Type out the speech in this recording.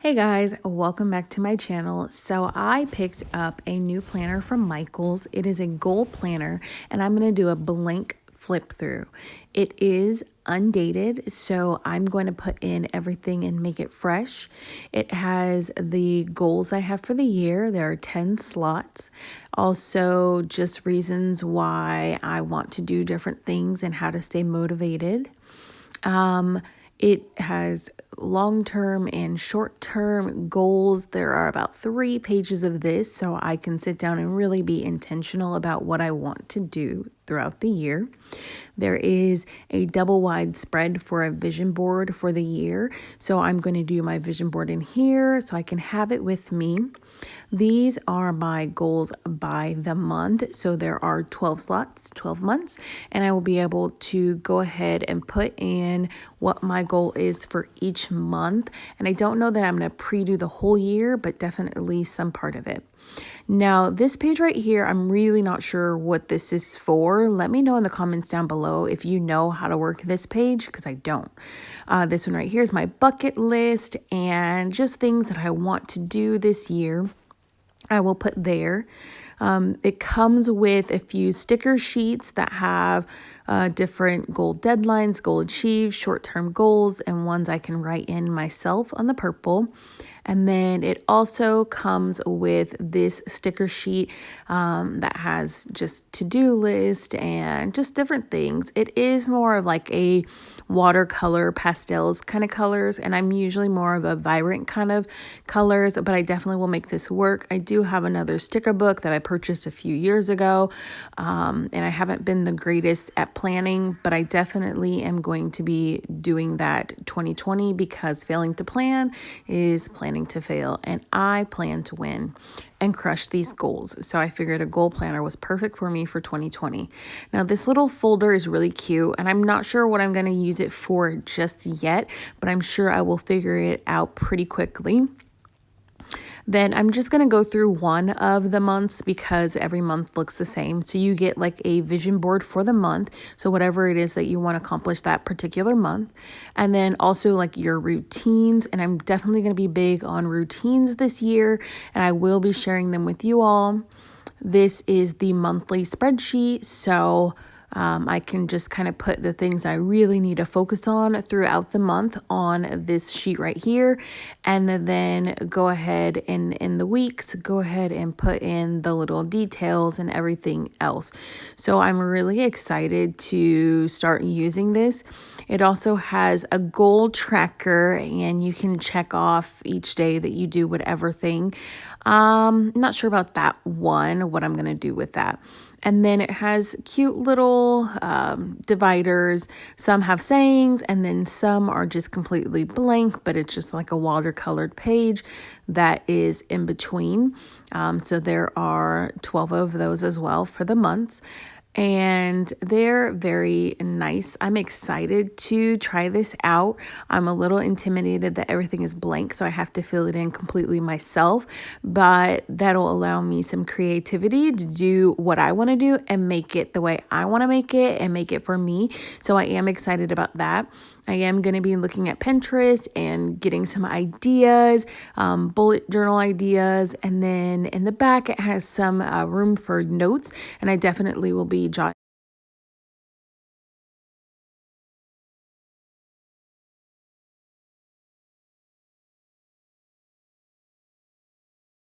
Hey guys, welcome back to my channel. So I picked up a new planner from Michaels. It is a goal planner and I'm going to do a blank flip through. It is undated, so I'm going to put in everything and make it fresh. It has the goals I have for the year. There are 10 slots. Also, just reasons why I want to do different things and how to stay motivated. It has long-term and short-term goals. There are about 3 pages of this, so I can sit down and really be intentional about what I want to do throughout the year. There is a double wide spread for a vision board for the year. So I'm going to do my vision board in here so I can have it with me. These are my goals by the month. So there are 12 slots, 12 months, and I will be able to go ahead and put in what my goal is for each month. And I don't know that I'm going to pre-do the whole year, but definitely some part of it. Now, this page right here, I'm really not sure what this is for. Let me know in the comments down below if you know how to work this page, because I don't. This one right here is my bucket list and just things that I want to do this year. I will put there. It comes with a few sticker sheets that have different goal deadlines, goal achieved, short-term goals, and ones I can write in myself on the purple. And then it also comes with this sticker sheet that has just to-do list and just different things. It is more of like a watercolor pastels kind of colors, and I'm usually more of a vibrant kind of colors, but I definitely will make this work. I do have another sticker book that I purchased a few years ago, and I haven't been the greatest at planning, but I definitely am going to be doing that 2020 because failing to plan is planning to fail, and I plan to win and crush these goals. So I figured a goal planner was perfect for me for 2020. Now this little folder is really cute, and I'm not sure what I'm going to use it for just yet, but I'm sure I will figure it out pretty quickly. Then I'm just going to go through one of the months because every month looks the same. So you get like a vision board for the month. So whatever it is that you want to accomplish that particular month. And then also like your routines. And I'm definitely going to be big on routines this year. And I will be sharing them with you all. This is the monthly spreadsheet. So I can just kind of put the things I really need to focus on throughout the month on this sheet right here. And then go ahead and in the weeks, go ahead and put in the little details and everything else. So I'm really excited to start using this. It also has a goal tracker and you can check off each day that you do whatever thing. Not sure about that one, what I'm going to do with that. And then it has cute little dividers. Some have sayings and then some are just completely blank, but it's just like a watercolored page that is in between. So there are 12 of those as well for the months. And they're very nice. I'm excited to try this out. I'm a little intimidated that everything is blank, so I have to fill it in completely myself, but that'll allow me some creativity to do what I want to do and make it the way I want to make it and make it for me. So I am excited about that. I am going to be looking at Pinterest and getting some ideas, bullet journal ideas. And then in the back, it has some room for notes. And I definitely will be jotting